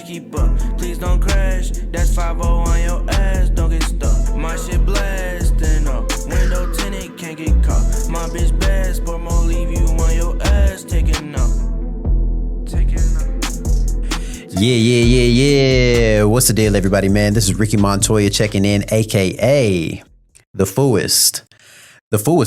keep up. Please don't crash. That's 5-0 on your ass. Don't get stuck. My shit blasting up. Window tinted, can't get caught. My bitch bad, but more leave you on your ass. Taking up. Yeah. What's the deal, everybody, man? This is Ricky Montoya checking in, a.k.a. The Fooest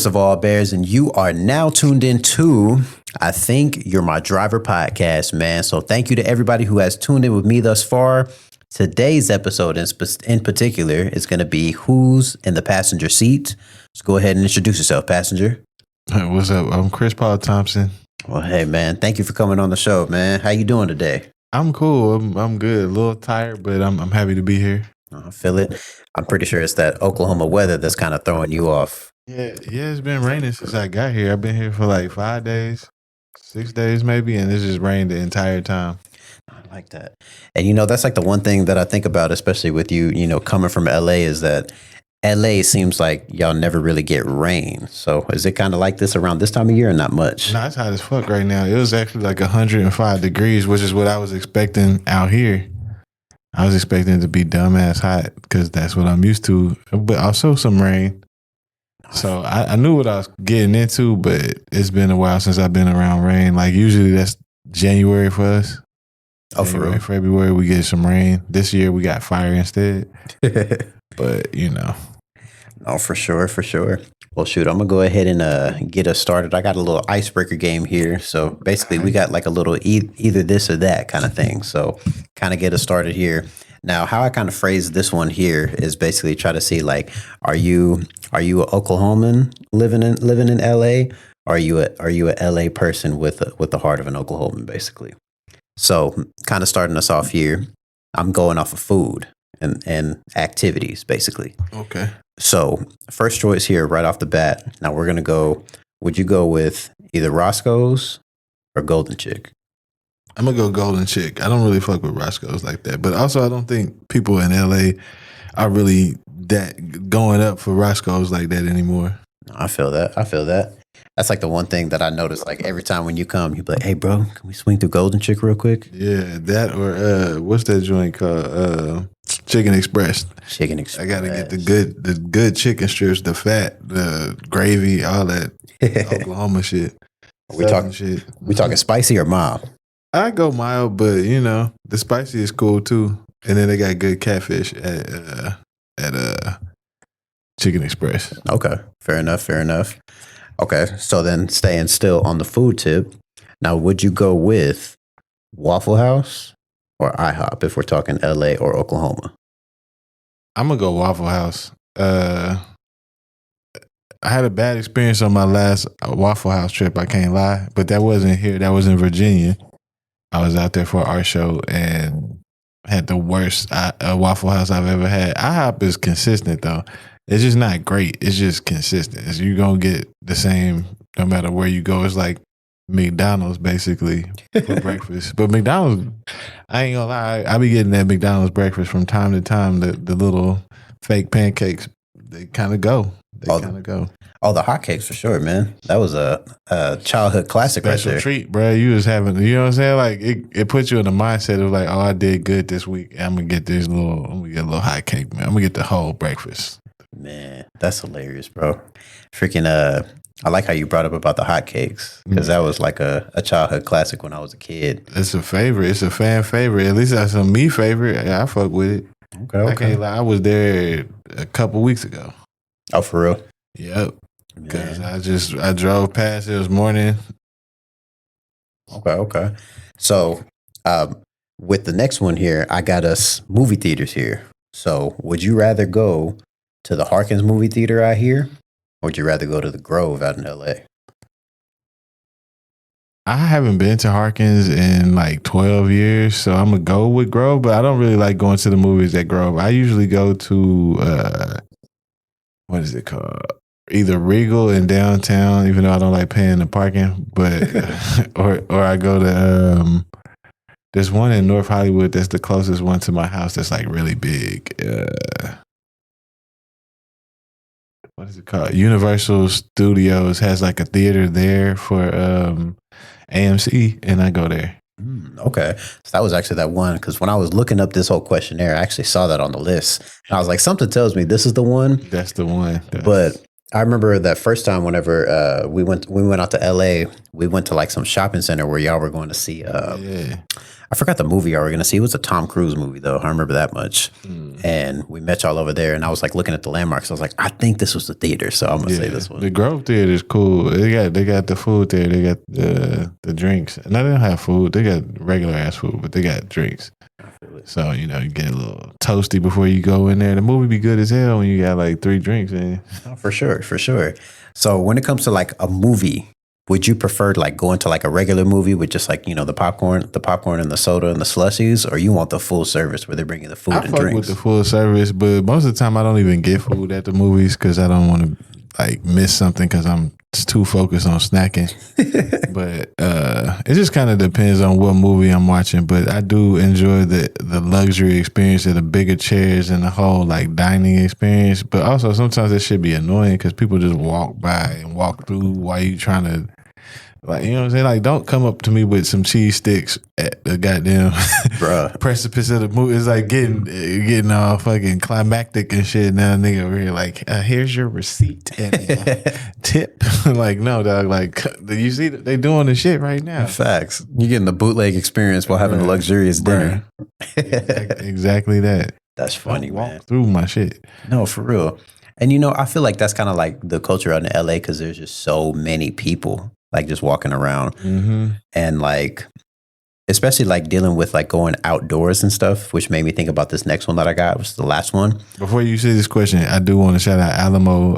of all bears, and you are now tuned into I Think You're My Driver podcast, man. So thank you to everybody who has tuned in with me thus far. Today's episode in particular is going to be Who's in the Passenger Seat. Let's go ahead and introduce yourself, passenger. Hey, what's up? I'm Paul Thompson. Well, hey, man, thank you for coming on the show, man. How you doing today? I'm cool. I'm good. A little tired, but I'm happy to be here. I feel it. I'm pretty sure it's that Oklahoma weather that's kind of throwing you off. Yeah. It's been raining since I got here. I've been here for like 5 days, 6 days maybe, and it's just rained the entire time. I like that. And, that's like the one thing that I think about, especially with you, coming from LA, is that LA seems like y'all never really get rain. So is it kind of like this around this time of year or not much? Nah, it's hot as fuck right now. It was actually like 105 degrees, which is what I was expecting out here. I was expecting it to be dumbass hot because that's what I'm used to, but also some rain. So I knew what I was getting into, but it's been a while since I've been around rain. Like usually that's January for us. Oh, for real? February we get some rain. This year we got fire instead. But Oh, for sure. Well, shoot, I'm going to go ahead and get us started. I got a little icebreaker game here. So basically we got like a little either this or that kind of thing. So kind of get us started here. Now, how I kind of phrase this one here is basically try to see like, are you an Oklahoman living in LA? Or are you a LA person with the heart of an Oklahoman, basically? So kind of starting us off here, I'm going off of food and activities, basically. Okay. So first choice here, right off the bat. Now we're going to go, would you go with either Roscoe's or Golden Chick? I'm going to go Golden Chick. I don't really fuck with Roscoe's like that. But also I don't think people in LA are really that going up for Roscoe's like that anymore. I feel that. That's like the one thing that I notice, like every time when you come, you be like, hey, bro, can we swing through Golden Chick real quick? Yeah, that or what's that joint called? Chicken Express. Chicken Express. I got to get the good chicken strips, the fat, the gravy, all that Oklahoma shit. We talking spicy or mild? I go mild, but the spicy is cool too. And then they got good catfish at Chicken Express. Okay, fair enough. Okay, so then staying still on the food tip. Now, would you go with Waffle House or IHOP if we're talking LA or Oklahoma? I'm going to go Waffle House. I had a bad experience on my last Waffle House trip, I can't lie. But that wasn't here. That was in Virginia. I was out there for our show and had the worst Waffle House I've ever had. IHOP is consistent, though. It's just not great. It's just consistent. You're going to get the same no matter where you go. It's like McDonald's, basically, for breakfast. But McDonald's, I ain't going to lie, I be getting that McDonald's breakfast from time to time. The little fake pancakes, they kind of go. Oh, the hotcakes for sure, man. That was a childhood classic right there. Special treat, bro. You was having, you know what I'm saying? Like, it puts you in the mindset of like, oh, I did good this week. I'm going to get a little hot cake, man. I'm going to get the whole breakfast. Man, that's hilarious, bro. Freaking, I like how you brought up about the hotcakes because that was like a childhood classic when I was a kid. It's a favorite. It's a fan favorite. At least that's a me favorite. I fuck with it. Okay. I can't lie. I was there a couple weeks ago. Oh, for real? Yep. Because I drove past it this morning. Okay. So, with the next one here, I got us movie theaters here. So, would you rather go to the Harkins movie theater out here, or would you rather go to the Grove out in LA? I haven't been to Harkins in like 12 years, so I'm going to go with Grove, but I don't really like going to the movies at Grove. I usually go to, what is it called? Either Regal in downtown, even though I don't like paying the parking, but or I go to there's one in North Hollywood that's the closest one to my house that's like really big. What is it called? Universal Studios has like a theater there for AMC, and I go there. Okay. So that was actually that one because when I was looking up this whole questionnaire, I actually saw that on the list. And I was like, something tells me this is the one. That's the one. But I remember that first time whenever we went out to LA, we went to like some shopping center where y'all were going to see I forgot the movie y'all were going to see. It was a Tom Cruise movie though. I remember that much. And we met y'all over there and I was like looking at the landmarks. I was like, I think this was the theater. So I'm going to say this one. The Grove Theater is cool. They got the food there. They got the drinks. No, they don't have food. They got regular ass food, but they got drinks. So, you get a little toasty before you go in there. The movie be good as hell when you got like 3 drinks in. Oh, for sure. So when it comes to like a movie, would you prefer like going to like a regular movie with just like, the popcorn and the soda and the slushies, or you want the full service where they bring you the food and drinks? With the full service, but most of the time I don't even get food at the movies because I don't want to like miss something because I'm too focused on snacking. But it just kind of depends on what movie I'm watching. But I do enjoy the luxury experience of the bigger chairs and the whole like dining experience. But also sometimes it should be annoying because people just walk by and walk through while you trying to. Like, you know what I'm saying? Like, don't come up to me with some cheese sticks at the goddamn precipice of the movie. It's like getting all fucking climactic and shit. Now, nigga over here, like, here's your receipt and tip. Like, no, dog. Like, you see, they doing the shit right now. Facts. You're getting the bootleg experience while having a luxurious dinner. Exactly that. That's funny, man. Walk through my shit. No, for real. And, I feel like that's kind of like the culture out in LA because there's just so many people. Like just walking around and like, especially like dealing with like going outdoors and stuff, which made me think about this next one that I got, which is the last one. Before you say this question, I do want to shout out Alamo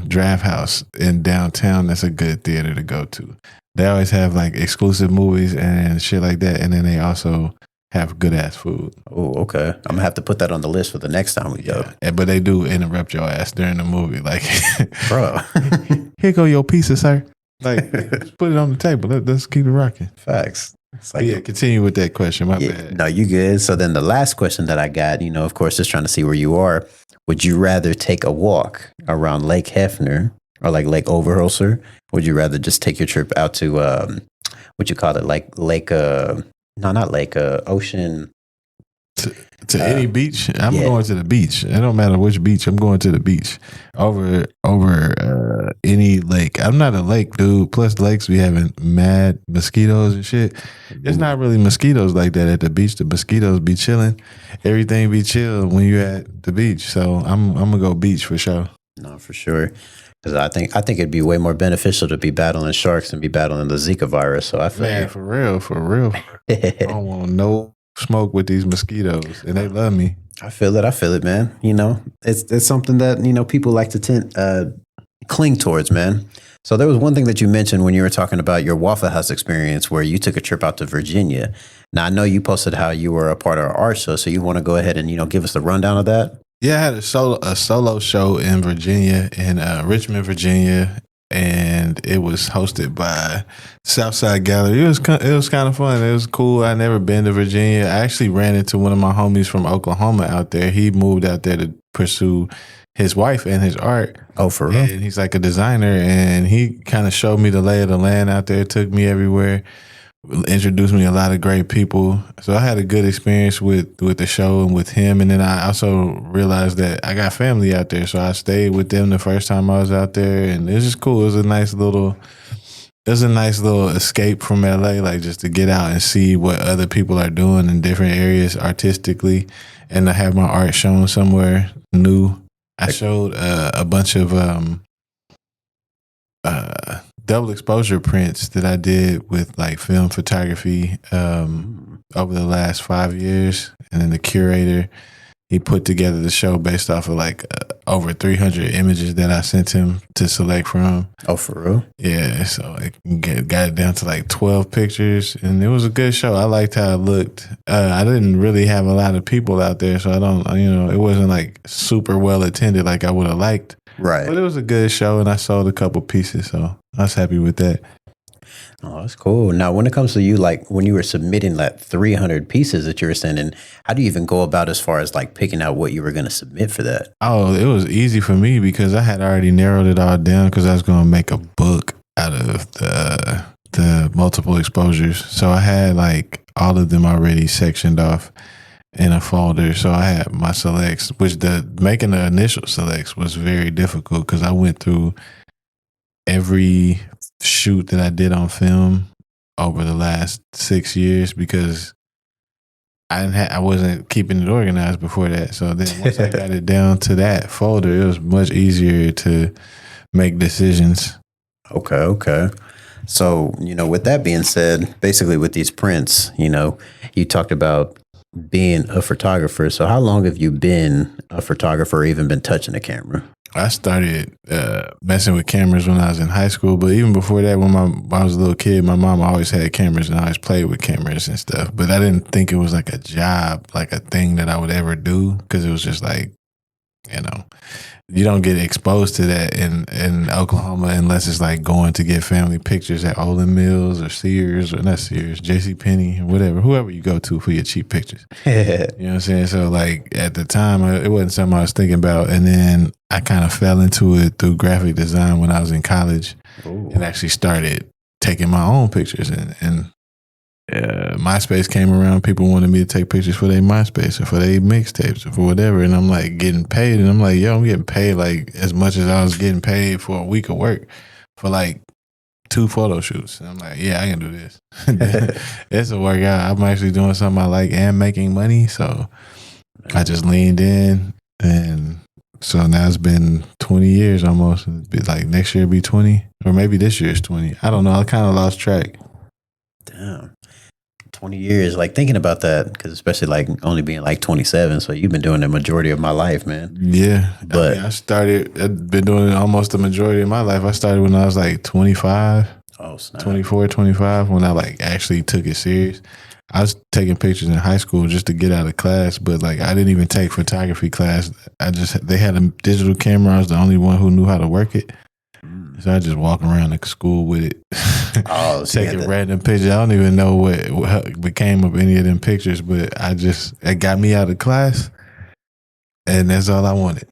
Draft House in downtown. That's a good theater to go to. They always have like exclusive movies and shit like that. And then they also have good ass food. Oh, okay. I'm gonna have to put that on the list for the next time we go. But they do interrupt your ass during the movie. Like, bro, here go your pizza, sir. Like, just put it on the table. Let's keep it rocking. Facts. It's like, continue with that question. My bad. No, you good. So then the last question that I got, of course, just trying to see where you are. Would you rather take a walk around Lake Hefner or like Lake Overholser? Would you rather just take your trip out to, what you call it? Like Lake, Ocean. To any beach? I'm going to the beach. It don't matter which beach. I'm going to the beach over any lake. I'm not a lake dude. Plus, lakes be having mad mosquitoes and shit. It's not really mosquitoes like that at the beach. The mosquitoes be chilling. Everything be chill when you're at the beach. So I'm gonna go beach for sure. No, for sure. Because I think it'd be way more beneficial to be battling sharks than be battling the Zika virus. So I feel for real. I don't want no smoke with these mosquitoes, and they love me. I feel it, man. It's something that people like to cling towards, man. So there was one thing that you mentioned when you were talking about your Waffle House experience, where you took a trip out to Virginia. Now I know you posted how you were a part of our art show, so you want to go ahead and give us the rundown of that. Yeah, I had a solo show in Virginia, in Richmond, Virginia. And it was hosted by Southside Gallery. It was kind of fun. It was cool. I never been to Virginia. I actually ran into one of my homies from Oklahoma out there. He moved out there to pursue his wife and his art. Oh, for real? And he's like a designer, and he kind of showed me the lay of the land out there. Took me everywhere. Introduced me to a lot of great people. So I had a good experience with the show and with him. And then I also realized that I got family out there. So I stayed with them the first time I was out there. And it was just cool. It was a nice little escape from LA, like just to get out and see what other people are doing in different areas artistically and to have my art shown somewhere new. I showed a bunch of double exposure prints that I did with like film photography over the last 5 years. And then the curator, he put together the show based off of like over 300 images that I sent him to select from. Oh, for real? Yeah. So it got it down to like 12 pictures, and it was a good show. I liked how it looked. I didn't really have a lot of people out there, so it wasn't like super well attended like I would have liked. Right. But it was a good show, and I sold a couple pieces, so I was happy with that. Oh, that's cool. Now, when it comes to you, like when you were submitting like 300 pieces that you were sending, how do you even go about as far as like picking out what you were going to submit for that? Oh, it was easy for me because I had already narrowed it all down because I was going to make a book out of the the multiple exposures. So I had like all of them already sectioned off in a folder. So I had my selects, which making the initial selects was very difficult because I went through every shoot that I did on film over the last 6 years because I wasn't keeping it organized before that. So then once I got it down to that folder, it was much easier to make decisions. Okay. So, with that being said, basically with these prints, you talked about being a photographer. So how long have you been a photographer or even been touching a camera? I started messing with cameras when I was in high school, but even before that, when I was a little kid, my mom always had cameras and I always played with cameras and stuff. But I didn't think it was like a job, like a thing that I would ever do because it was just like, you don't get exposed to that in Oklahoma unless it's like going to get family pictures at Olin Mills or Sears or not Sears, JCPenney or whatever, whoever you go to for your cheap pictures. You know what I'm saying? So like at the time, it wasn't something I was thinking about. And then I kind of fell into it through graphic design when I was in college. Ooh. And actually started taking my own pictures and MySpace came around. People wanted me to take pictures for their MySpace or for their mixtapes or for whatever. And I'm like getting paid. And I'm like, yo, I'm getting paid like as much as I was getting paid for a week of work for like 2 photo shoots. And I'm like, yeah, I can do this. It's a workout. I'm actually doing something I like and making money. So I just leaned in. And so now it's been 20 years almost. It'd be like next year it'll be 20 or maybe this year's 20. I don't know. I kind of lost track. Damn. 20 years, like thinking about that, because especially like only being like 27, so you've been doing the majority of my life, man. Yeah, but I've been doing it almost the majority of my life. I started when I was like 25, 24, 25, when I like actually took it serious. I was taking pictures in high school just to get out of class, but like I didn't even take photography class. They had a digital camera. I was the only one who knew how to work it. So I just walk around the school with it, taking random pictures. I don't even know what became of any of them pictures, but it got me out of class, and that's all I wanted.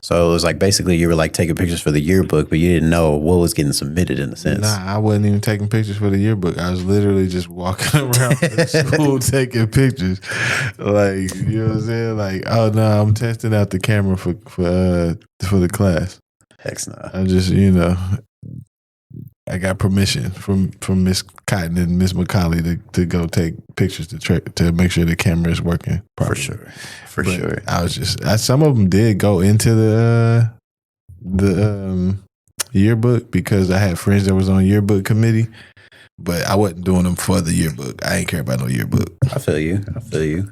So it was like basically you were like taking pictures for the yearbook, but you didn't know what was getting submitted in a sense. Nah, I wasn't even taking pictures for the yearbook. I was literally just walking around the school taking pictures. Like, you know what I'm saying? Like, oh no, I'm testing out the camera for the class. Heck no. I just, I got permission from Miss Cotton and Miss McCauley to go take pictures to make sure the camera is working properly. For sure. I was just some of them did go into the yearbook because I had friends that was on yearbook committee, but I wasn't doing them for the yearbook. I ain't care about no yearbook. I feel you.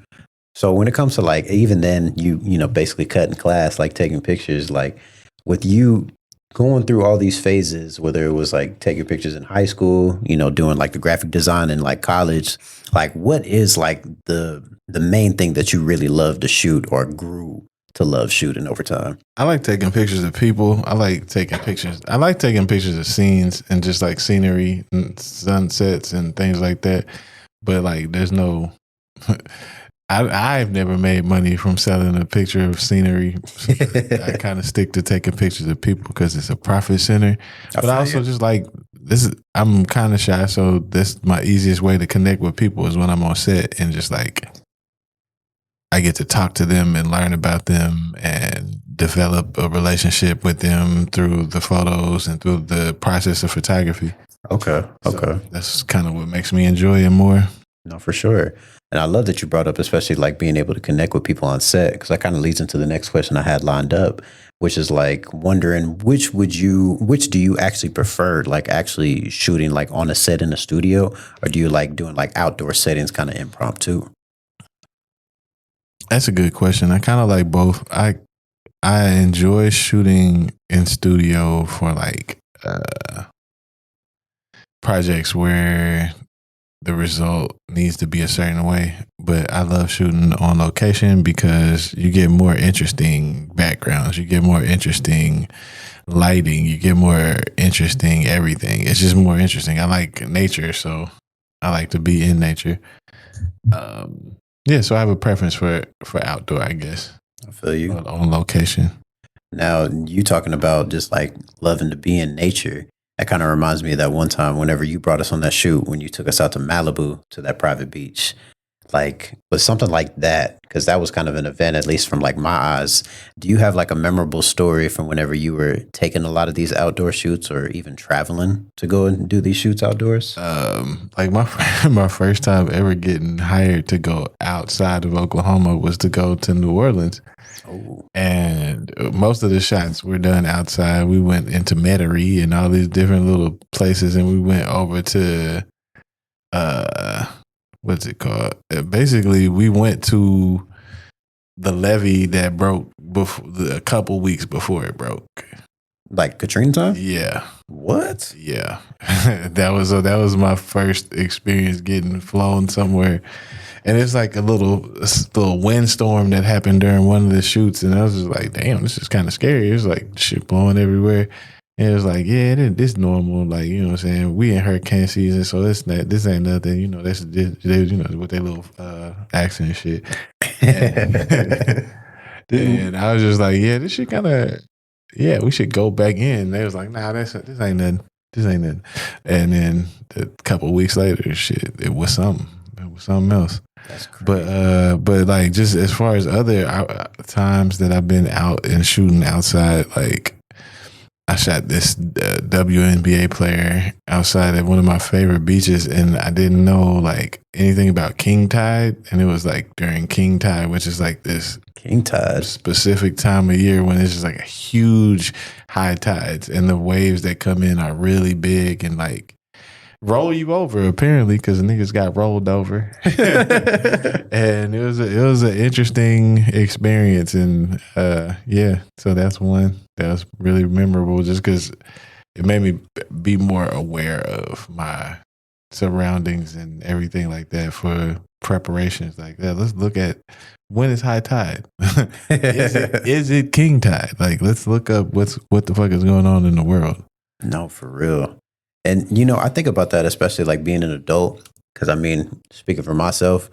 So when it comes to like even then you basically cutting class, like taking pictures, like with you going through all these phases, whether it was like taking pictures in high school, doing like the graphic design in like college, like what is like the main thing that you really love to shoot or grew to love shooting over time? I like taking pictures of people. I like taking pictures of scenes and just like scenery and sunsets and things like that. But like there's no I've never made money from selling a picture of scenery. So I kind of stick to taking pictures of people because it's a profit center. But I also just like I'm kind of shy, so that's my easiest way to connect with people is when I'm on set and just like I get to talk to them and learn about them and develop a relationship with them through the photos and through the process of photography. Okay. So that's kind of what makes me enjoy it more. No, for sure. And I love that you brought up, especially like being able to connect with people on set, because that kind of leads into the next question I had lined up, which is like wondering which do you actually prefer, like actually shooting like on a set in a studio, or do you like doing like outdoor settings kind of impromptu? That's a good question. I kind of like both. I enjoy shooting in studio for like projects where the result needs to be a certain way, but I love shooting on location because you get more interesting backgrounds, you get more interesting lighting, you get more interesting everything. It's just more interesting. I like nature, so I like to be in nature. So I have a preference for outdoor, I guess. I feel you. On location. Now, you talking about just like loving to be in nature. That kind of reminds me of that one time whenever you brought us on that shoot when you took us out to Malibu to that private beach. Like, was something like that, because that was kind of an event, at least from like my eyes. Do you have like a memorable story from whenever you were taking a lot of these outdoor shoots or even traveling to go and do these shoots outdoors? Like my first time ever getting hired to go outside of Oklahoma was to go to New Orleans. Oh, And most of the shots were done outside. We went into Metairie and all these different little places, and we went over to what's it called? Basically, we went to the levee that broke a couple weeks before it broke. like Katrina time? Yeah, What? yeah. that was my first experience getting flown somewhere. And it's like a little windstorm that happened during one of the shoots, and I was just like, "Damn, this is kind of scary." It was like shit blowing everywhere, and it was like, "Yeah, this normal." Like, you know what I'm saying? We in hurricane season, so this ain't nothing. You know, that's they, you know, with their little accent and shit. And I was just like, "Yeah, this shit kind of, yeah, we should go back in." They was like, "Nah, this ain't nothing. This ain't nothing." And then a couple of weeks later, shit, it was something. It was something else. That's crazy. But like, just as far as other times that I've been out and shooting outside, like I shot this WNBA player outside at one of my favorite beaches, and I didn't know like anything about king tide, and it was like during king tide, which is like this King tide. specific time of year when it's just like a huge high tides, and the waves that come in are really big and like roll you over, apparently, because niggas got rolled over. And it was an interesting experience, and yeah, so that's one that was really memorable, just because it made me be more aware of my surroundings and everything like that for preparations like that. Let's look at when is high tide. Is it king tide? Like, let's look up what the fuck is going on in the world. No, for real. And, you know, I think about that, especially like being an adult, because I mean, speaking for myself,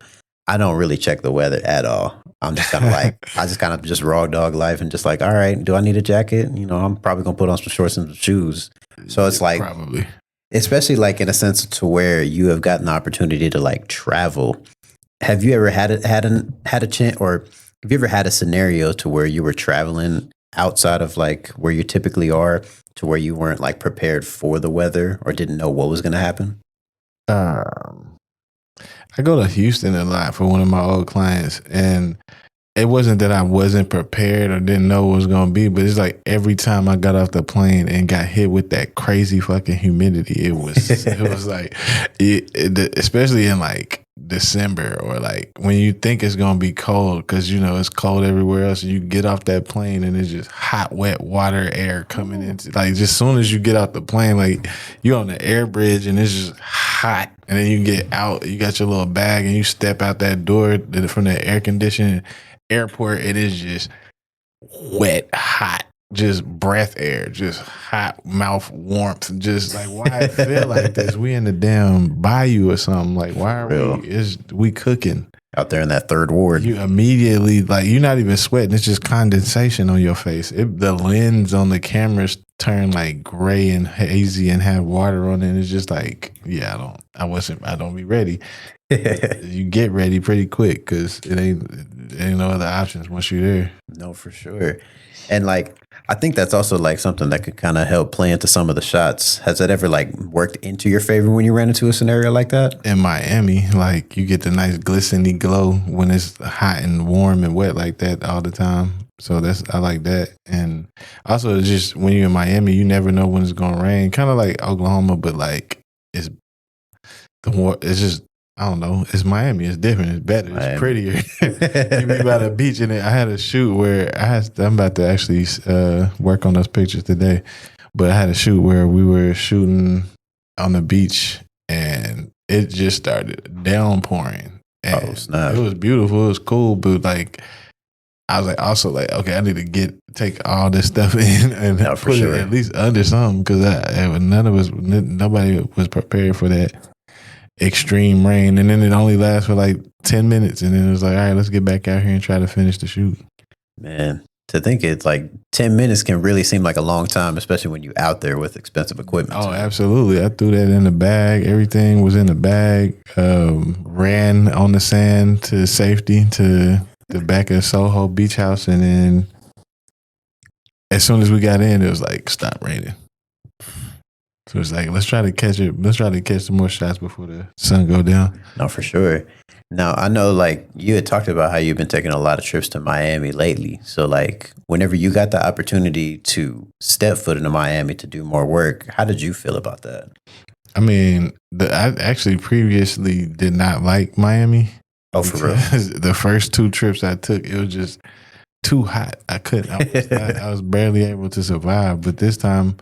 I don't really check the weather at all. I'm just kind of like, I just kind of just raw dog life and just like, all right, do I need a jacket? You know, I'm probably going to put on some shorts and some shoes. So it's like, Probably. especially like in a sense to where you have gotten the opportunity to like travel. Have you ever had a chance, or have you ever had a scenario to where you were traveling outside of like where you typically are, to where you weren't like prepared for the weather or didn't know what was going to happen? I go to Houston a lot for one of my old clients, and it wasn't that I wasn't prepared or didn't know what it was going to be, but it's like every time I got off the plane and got hit with that crazy fucking humidity, it was like, especially in like December, or like when you think it's going to be cold, because you know it's cold everywhere else, and you get off that plane and it's just hot, wet water air coming into, like, just soon as you get off the plane, like you're on the air bridge and it's just hot, and then you get out, you got your little bag and you step out that door from the air conditioning airport, it is just wet, hot, just breath air, just hot mouth warmth, just like, why I feel like this? We in the damn bayou or something. Like, why are we cooking Out there in that third ward. You immediately, like, you're not even sweating, it's just condensation on your face. The lens on the cameras turn like gray and hazy and have water on it. It's just like, yeah, I don't be ready. You get ready pretty quick, because it ain't no other options once you're there. No, for sure. And like, I think that's also like something that could kind of help play into some of the shots. Has that ever like worked into your favor when you ran into a scenario like that? In Miami, like, you get the nice glistening glow when it's hot and warm and wet like that all the time. So I like that. And also, just when you're in Miami, you never know when it's gonna rain. Kind of like Oklahoma, but like it's just, I don't know. It's Miami. It's different. It's better. It's prettier. You be by the beach, and I had a shoot where I'm about to actually work on those pictures today. But I had a shoot where we were shooting on the beach, and it just started downpouring. And Oh, snap. it was beautiful. It was cool, but like, I was like, also like, okay, I need to take all this stuff in and Yeah, for put sure. it at least under something, because nobody was prepared for that extreme rain. And then it only lasts for like 10 minutes, and then it was like, all right, let's get back out here and try to finish the shoot. Man, To think it's like 10 minutes can really seem like a long time, especially when you're out there with expensive equipment. Oh, absolutely. I threw that in the bag. Everything was in the bag. Ran on the sand to safety to the back of Soho Beach House. And then as soon as we got in, it was like, stop raining. So it's like, let's try to catch it. Let's try to catch some more shots before the sun go down. No, for sure. Now, I know like you had talked about how you've been taking a lot of trips to Miami lately. So like whenever you got the opportunity to step foot into Miami to do more work, how did you feel about that? I mean, I actually previously did not like Miami. Oh, for real? The first 2 trips I took, it was just too hot. I couldn't. I was barely able to survive. But this time,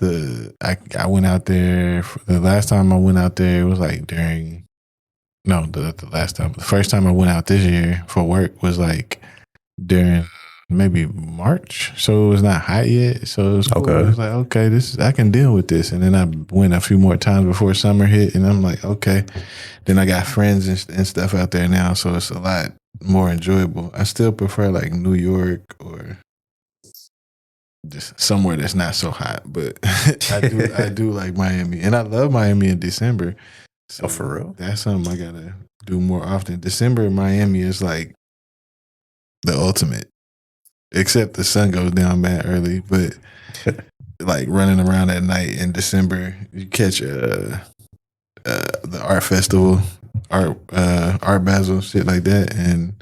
I went out there. The last time I went out there, it was like during. No, the last time. The first time I went out this year for work was like during maybe March. So it was not hot yet. So it was cool. Okay. I was like, okay, I can deal with this. And then I went a few more times before summer hit, and I'm like, okay. Then I got friends and stuff out there now, so it's a lot more enjoyable. I still prefer like New York or just somewhere that's not so hot, but I do like Miami, and I love Miami in December. So Oh, for real? that's something I gotta do more often. December in Miami is like the ultimate, except the sun goes down mad early. But like running around at night in December, you catch the art festival, art Basel, shit like that, and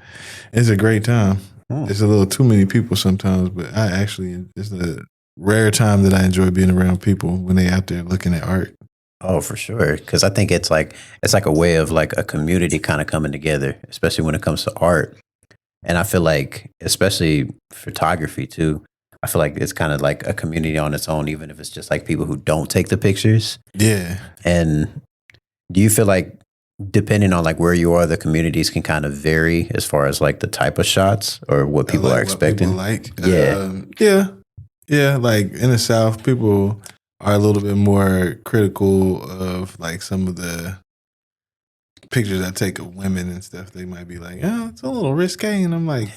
it's a great time. It's a little too many people sometimes, but it's a rare time that I enjoy being around people when they out there looking at art. Oh, for sure. Because I think it's like a way of like a community kind of coming together, especially when it comes to art. And I feel like, especially photography too, I feel like it's kind of like a community on its own, even if it's just like people who don't take the pictures. Yeah. And do you feel like, depending on like where you are, the communities can kind of vary as far as like the type of shots or what people are expecting? Yeah. Like in the South, people are a little bit more critical of like some of the pictures I take of women and stuff. They might be like, oh, it's a little risque. And I'm like,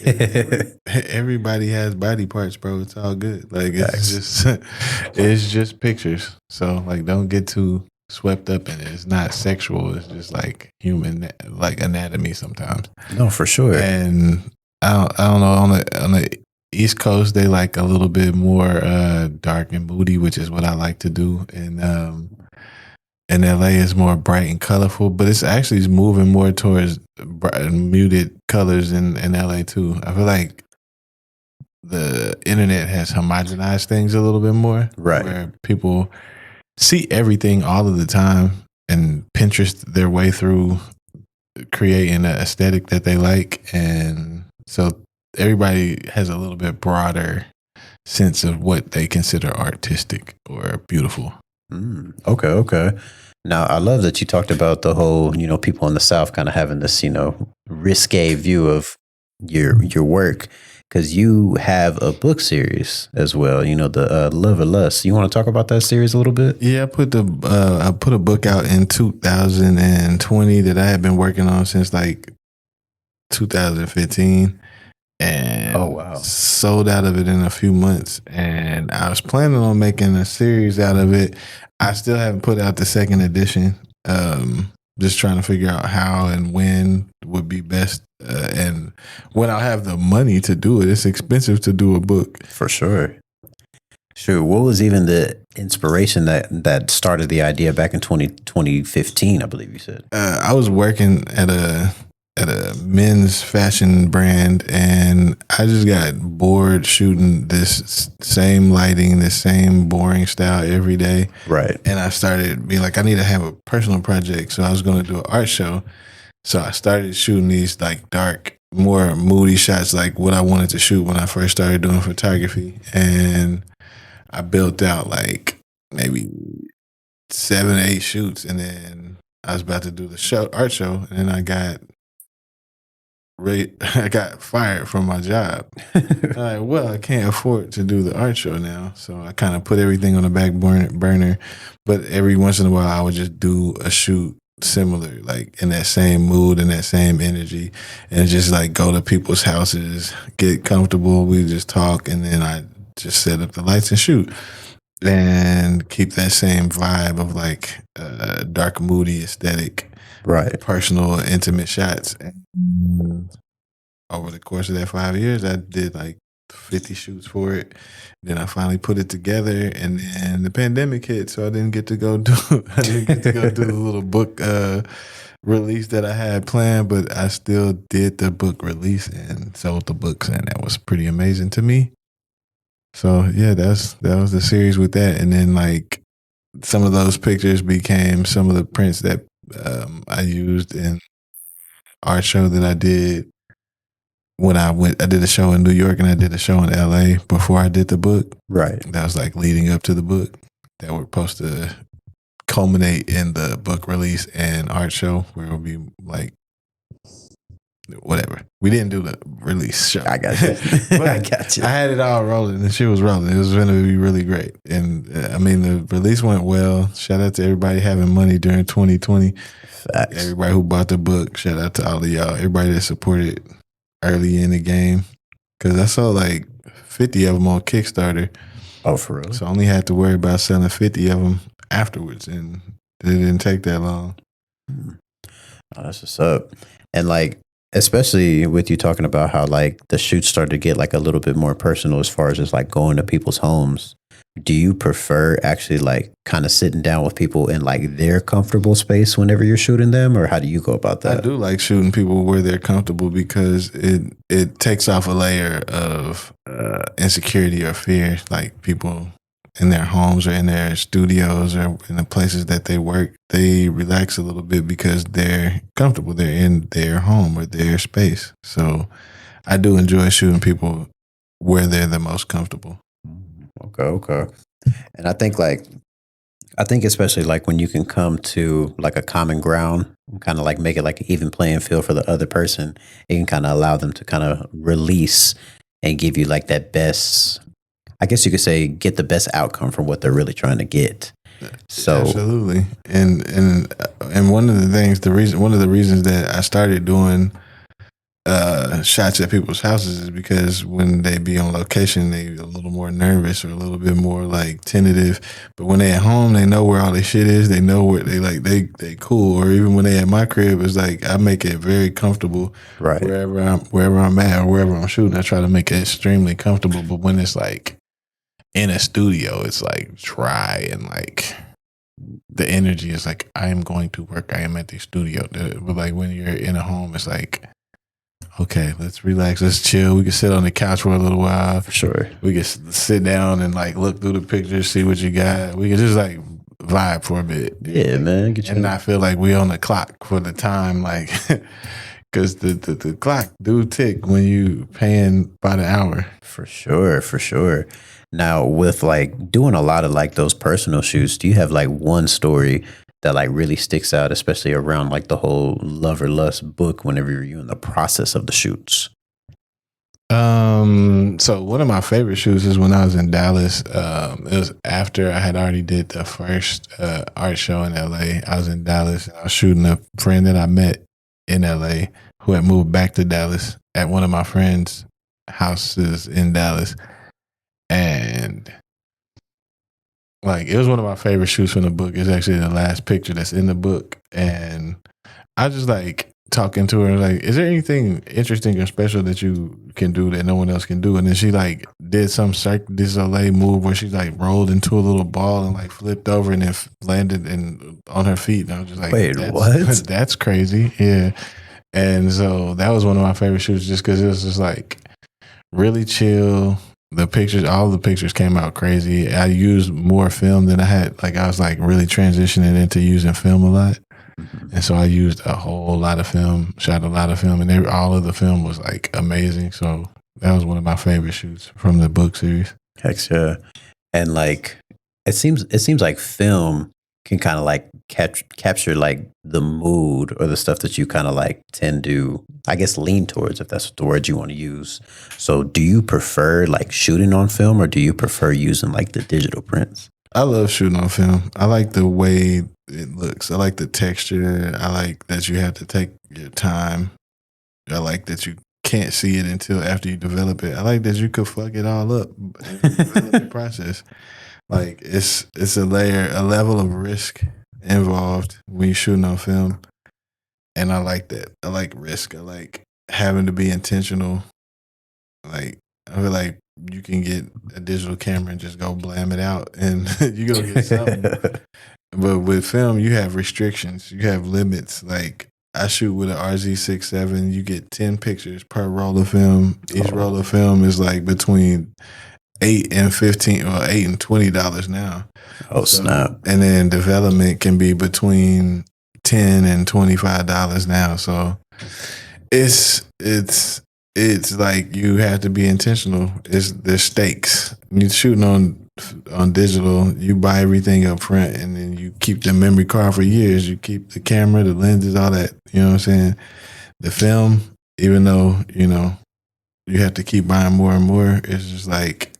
everybody has body parts, bro. It's all good. Like it's just pictures. So like, don't get too swept up in it. It's not sexual. It's just like human, like anatomy sometimes. No, for sure. And I don't know, on the East Coast, they like a little bit more dark and moody, which is what I like to do. And LA is more bright and colorful, but it's actually moving more towards bright and muted colors in LA too. I feel like the internet has homogenized things a little bit more, right? Where people see everything all of the time and Pinterest their way through creating an aesthetic that they like, and so everybody has a little bit broader sense of what they consider artistic or beautiful. Okay. Now, I love that you talked about the whole, people in the South kind of having this, risque view of your work, because you have a book series as well, the Love or Lust. You want to talk about that series a little bit? Yeah, I put a book out in 2020 that I had been working on since like 2015. And oh wow, sold out of it in a few months, and I was planning on making a series out of it. I still haven't put out the second edition. Just trying to figure out how and when would be best, and when I'll have the money to do it. It's expensive to do a book, for sure. Sure. What was even the inspiration that started the idea back in 2015? I believe you said. I was working at a men's fashion brand, and I just got bored shooting this same lighting, this same boring style every day. Right. And I started being like, I need to have a personal project. So I was going to do an art show. So I started shooting these like dark, more moody shots, like what I wanted to shoot when I first started doing photography. And I built out like maybe 7, 8 shoots. And then I was about to do the art show. And then I got fired from my job. I can't afford to do the art show now. So I kind of put everything on the back burner. But every once in a while, I would just do a shoot similar, like in that same mood and that same energy, and just like go to people's houses, get comfortable. We just talk, and then I just set up the lights and shoot, and keep that same vibe of like dark, moody aesthetic, Right. personal, intimate shots. And over the course of that 5 years, I did like 50 shoots for it. Then I finally put it together, and then the pandemic hit, so I didn't get to go do the little book release that I had planned, but I still did the book release and sold the books, and that was pretty amazing to me. So yeah, that was the series with that, and then like some of those pictures became some of the prints that I used in art show that I did when I did a show in New York and I did a show in LA before I did the book. Right. That was like leading up to the book that were supposed to culminate in the book release and art show where it would be like whatever. We didn't do the release show. I got you. But I got you. I had it all rolling and she was rolling. It was going to be really great. And I mean, the release went well. Shout out to everybody having money during 2020. Facts. Everybody who bought the book. Shout out to all of y'all. Everybody that supported early in the game, because I saw like 50 of them on Kickstarter. Oh, for real? So I only had to worry about selling 50 of them afterwards, and it didn't take that long. Oh, that's what's up. And like, especially with you talking about how like the shoots started to get like a little bit more personal as far as just like going to people's homes. Do you prefer actually like kind of sitting down with people in like their comfortable space whenever you're shooting them, or how do you go about that? I do like shooting people where they're comfortable because it takes off a layer of insecurity or fear. Like people in their homes or in their studios or in the places that they work, they relax a little bit because they're comfortable. They're in their home or their space. So I do enjoy shooting people where they're the most comfortable. Okay. And I think especially like when you can come to like a common ground, kind of like make it like an even playing field for the other person, it can kind of allow them to kind of release and give you like that best, I guess you could say, get the best outcome from what they're really trying to get. So absolutely. And one of the things, one of the reasons that I started doing shots at people's houses is because when they be on location, they a little more nervous or a little bit more like tentative. But when they at home, they know where all their shit is. They know where they cool. Or even when they at my crib, it's like I make it very comfortable. Right. Wherever I'm at or wherever I'm shooting, I try to make it extremely comfortable. But when it's like in a studio, it's like dry and like the energy is like I am going to work. I am at the studio. But like when you're in a home, it's like, okay, let's relax, let's chill. We can sit on the couch for a little while. For sure. We can sit down and like look through the pictures, see what you got. We can just like vibe for a bit. Yeah, man. And not feel like we on the clock for the time, like, because the clock do tick when you paying by the hour. For sure. Now, with like doing a lot of like those personal shoots, do you have like one story that like really sticks out, especially around like the whole Love or Lust book whenever you're in the process of the shoots? So one of my favorite shoots is when I was in Dallas. It was after I had already did the first art show in LA. I was in Dallas and I was shooting a friend that I met in LA who had moved back to Dallas at one of my friends' houses in Dallas. And like, it was one of my favorite shoots from the book. It's actually the last picture that's in the book. And I just like talking to her, like, is there anything interesting or special that you can do that no one else can do? And then she like did some Cirque du Soleil move where she like rolled into a little ball and like flipped over and then landed on her feet. And I was just like, wait, what? That's crazy. Yeah. And so that was one of my favorite shoots just because it was just like really chill. All the pictures came out crazy. I used more film than I had. Like I was like really transitioning into using film a lot. And so I used a whole lot of film, shot a lot of film, and all of the film was like amazing. So that was one of my favorite shoots from the book series. Heck yeah. And like, it seems like film can kind of like capture like the mood or the stuff that you kind of like tend to, I guess, lean towards, if that's the word you want to use. So do you prefer like shooting on film or do you prefer using like the digital prints? I love shooting on film. I like the way it looks. I like the texture. I like that you have to take your time. I like that you can't see it until after you develop it. I like that you could fuck it all up in the development process. Like it's a level of risk involved when you're shooting on film, and I like that. I like risk. I like having to be intentional. Like I feel like you can get a digital camera and just go blam it out, and you gonna get something. But with film, you have restrictions. You have limits. Like I shoot with an RZ67. You get 10 pictures per roll of film. Each roll of film is like between $8 and $15 or $8 and $20 now. Oh snap! And then development can be between $10 and $25 now. So it's like you have to be intentional. There's stakes. You're shooting on digital. You buy everything up front, and then you keep the memory card for years. You keep the camera, the lenses, all that. You know what I'm saying? The film, even though you have to keep buying more and more. It's just like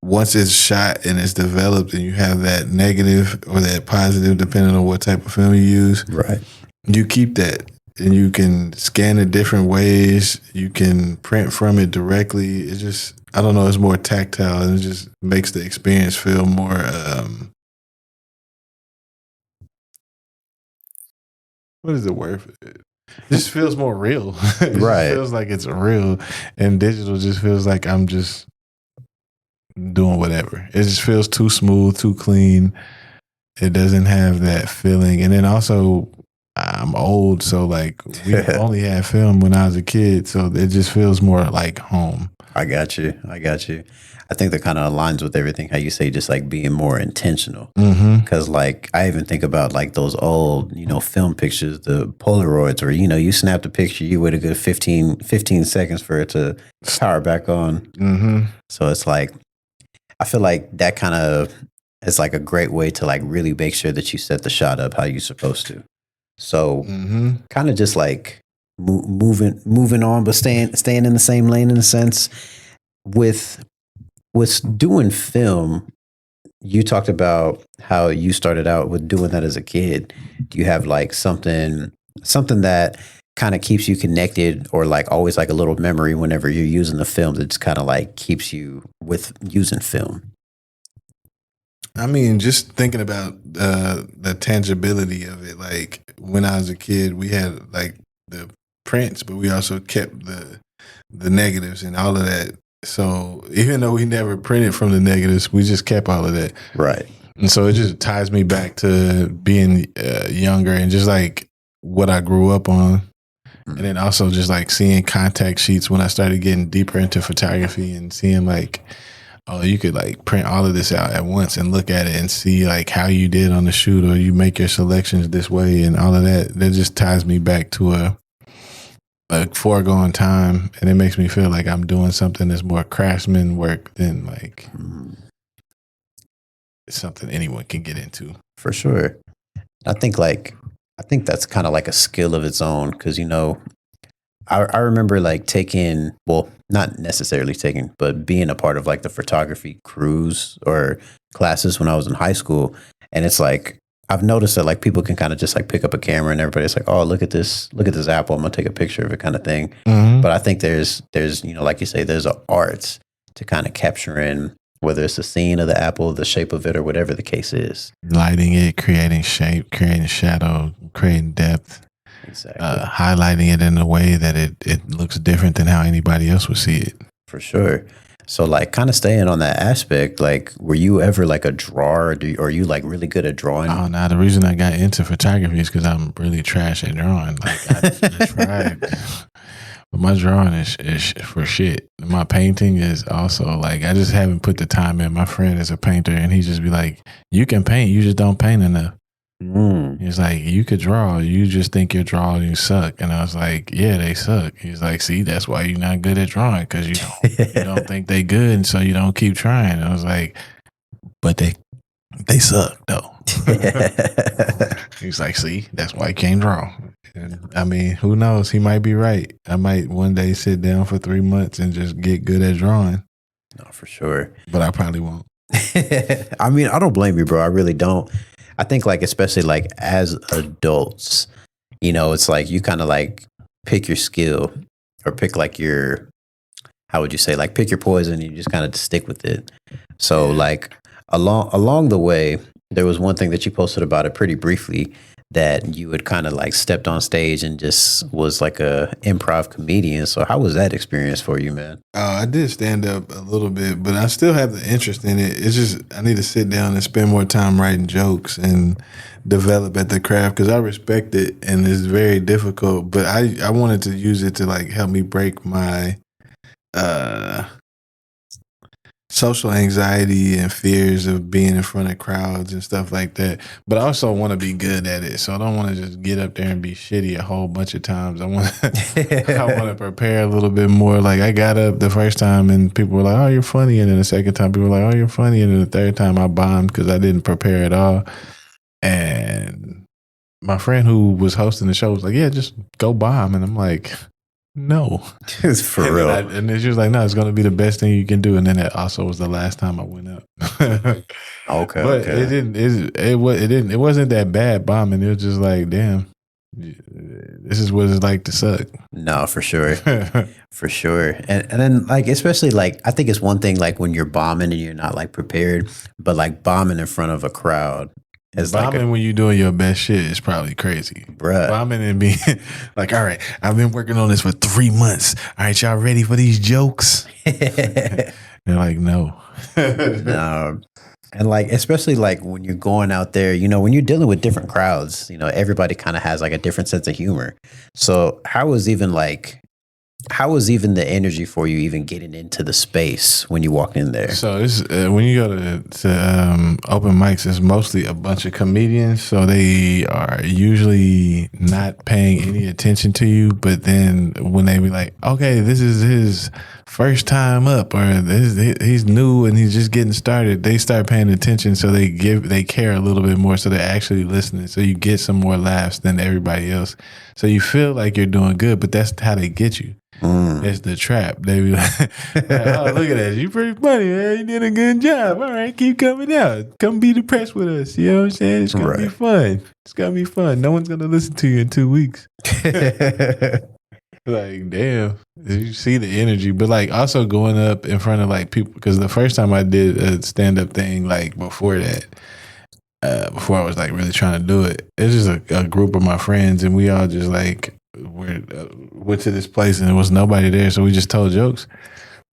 once it's shot and it's developed, and you have that negative or that positive, depending on what type of film you use. Right. You keep that. And you can scan it different ways. You can print from it directly. It's just, I don't know, it's more tactile, and it just makes the experience feel more, what is the word for it? It just feels more real. It Right. just feels like it's real. And digital just feels like I'm just doing whatever. It just feels too smooth, too clean. It doesn't have that feeling. And then also, I'm old, so like we only had film when I was a kid, so it just feels more like home. I got you. I think that kind of aligns with everything how you say, just like being more intentional. Because like I even think about like those old, film pictures, the Polaroids, where you snap the picture, you wait a good 15 seconds for it to power back on. So it's like I feel like that kind of is like a great way to like really make sure that you set the shot up how you're supposed to. So kind of just like moving on, but staying in the same lane in a sense. With doing film, you talked about how you started out with doing that as a kid. Do you have like something that kind of keeps you connected, or like always like a little memory whenever you're using the film that just kind of like keeps you with using film? I mean, just thinking about the tangibility of it. Like when I was a kid, we had like the prints, but we also kept the negatives and all of that. So even though we never printed from the negatives, we just kept all of that. Right. And so it just ties me back to being younger and just like what I grew up on. And then also just like seeing contact sheets when I started getting deeper into photography, and seeing like, oh, you could like print all of this out at once and look at it and see like how you did on the shoot, or you make your selections this way and all of that. That just ties me back to a foregone time, and it makes me feel like I'm doing something that's more craftsman work than like something anyone can get into. For sure. I think that's kind of like a skill of its own, because I remember like taking, well, not necessarily taking, but being a part of like the photography crews or classes when I was in high school. And it's like, I've noticed that like people can kind of just like pick up a camera and everybody's like, oh, look at this apple, I'm gonna take a picture of it, kind of thing. But I think there's like you say, there's an art to kind of capturing, whether it's the scene of the apple, the shape of it, or whatever the case is. Lighting it, creating shape, creating shadow, creating depth. Exactly. Highlighting it in a way that it looks different than how anybody else would see it. For sure. So like kind of staying on that aspect, like were you ever like a drawer, or are you like really good at drawing? Oh, no, the reason I got into photography is because I'm really trash at drawing. Like I tried, but my drawing is for shit. My painting is also like, I just haven't put the time in. My friend is a painter, and he just be like, you can paint, you just don't paint enough. He's like, you could draw, you just think your drawing suck. And I was like, yeah, they suck. He's like, see, that's why you're not good at drawing, because you don't think they good, and so you don't keep trying. I was like, but they suck though. He's like, see, that's why you can't draw. And, I mean, who knows? He might be right. I might one day sit down for 3 months and just get good at drawing. No, for sure. But I probably won't. I mean, I don't blame you, bro. I really don't. I think like especially like as adults, you know, it's like you kind of like pick your skill or pick like your, how would you say, like pick your poison and you just kind of stick with it. So like along the way, there was one thing that you posted about it pretty briefly, that you had kind of like stepped on stage and just was like a improv comedian. So how was that experience for you, man? I did stand up a little bit, but I still have the interest in it. It's just I need to sit down and spend more time writing jokes and develop at the craft, because I respect it and it's very difficult. But I wanted to use it to like help me break my social anxiety and fears of being in front of crowds and stuff like that. But I also want to be good at it. So I don't want to just get up there and be shitty a whole bunch of times. I want to prepare a little bit more. Like I got up the first time and people were like, "Oh, you're funny." And then the second time people were like, "Oh, you're funny." And then the third time I bombed because I didn't prepare at all. And my friend who was hosting the show was like, "Yeah, just go bomb." And I'm like, no. It's for real. And then she was like, "No, it's going to be the best thing you can do." And then that also was the last time I went up. Okay. But it wasn't that bad bombing. It was just like, damn, this is what it's like to suck. No, for sure. For sure. And then like, especially like, I think it's one thing like when you're bombing and you're not like prepared, but like bombing in front of a crowd. Bombing when you're doing your best shit is probably crazy. Bruh. Bombing and being like, "All right, I've been working on this for 3 months. All right, y'all ready for these jokes?" They're like, no. No. And like, especially like when you're going out there, you know, when you're dealing with different crowds, you know, everybody kind of has like a different sense of humor. So how was even the energy for you even getting into the space when you walked in there? So it's when you go to open mics, it's mostly a bunch of comedians. So they are usually not paying any attention to you. But then when they be like, "Okay, this is his first time up," or he's new and he's just getting started, they start paying attention. So they care a little bit more. So they're actually listening. So you get some more laughs than everybody else. So you feel like you're doing good, but that's how they get you. It's the trap. They be like, "Oh, look at that. You pretty funny, man. You did a good job. All right, keep coming out. Come be depressed with us." You know what I'm saying? It's going to be fun. It's going to be fun. No one's going to listen to you in 2 weeks. Like, damn. You see the energy. But, like, also going up in front of, like, people. Because the first time I did a stand-up thing, like, before that, before I was, like, really trying to do it, it was just a group of my friends. And we all just, like, went to this place and there was nobody there, so we just told jokes,